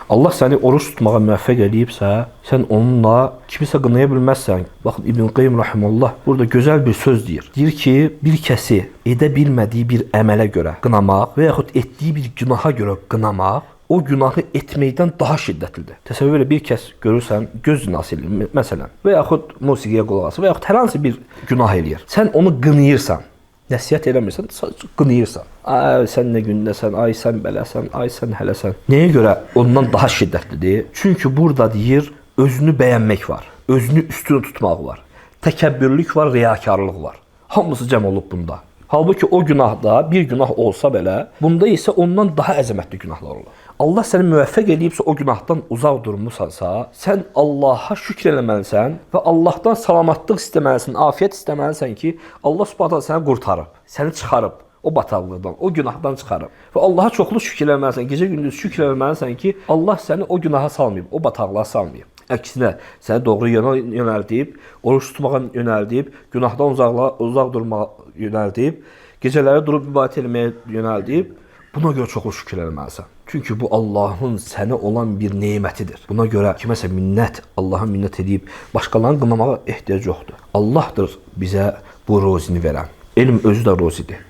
Allah səni oruç tutmağa müvəffəq edibsə, sən onunla kimisə qınaya bilməzsən. Baxın, İbn Qayyim rahimehullah burada gözəl bir söz deyir. Deyir ki, bir kəsi edə bilmədiyi bir əmələ görə qınamaq və yaxud etdiyi bir günaha görə qınamaq o günahı etməkdən daha şiddətlidir. Təsəvvür elə bir kəs görürsən, göz zinası eləyir məsələn və yaxud musiqiyə qulaq asır və yaxud hər hansı bir günah eləyir. Sən onu qınayırsan, nəsihət eləmirsən, sadəcə qınayırsan. Ay sən nə gündəsən, ay sən beləsən, ay sən hələsən. Nəyə görə ondan daha şiddətlidir? Çünki burada deyir, özünü bəyənmək var, özünü üstün tutmaq var, təkəbbürlük var, riyakarlıq var. Hamısı cəm olub bunda. Halbuki o günahda bir günah olsa belə, bunda isə ondan daha əzəmətli günahlar olur. Allah səni müvəffəq edibsə o günahdan uzaq durmusansa, sən Allaha şükr eləməlisən və Allahdan salamatlıq istəməlisən, afiyət istəməlisən ki, Allah Subhanahu səni qurtarıb, səni çıxarıb o bataqlıqdan, o günahdan çıxarıb. Və Allaha çoxlu şükr eləməlisən, gecə-gündüz şükr eləməlisən ki, Allah səni o günaha salmayıb, o bataqlığa salmayıb. Əksinə, səni doğru yola yönəldib, oruç tutmağa yönəldib, günahdan uzaq durmağa yönəldib, gecələri durub ibadət etməyə yönəldib, buna görə çoxlu şükür eləməlisən. Çünki bu Allahın sənə olan bir nemətidir. Buna görə kiməsə minnət, Allaha minnət edib, başqalarını qınamağa ehtiyac yoxdur. Allahdır bizə bu rozini verən. Elm özü də rozidir.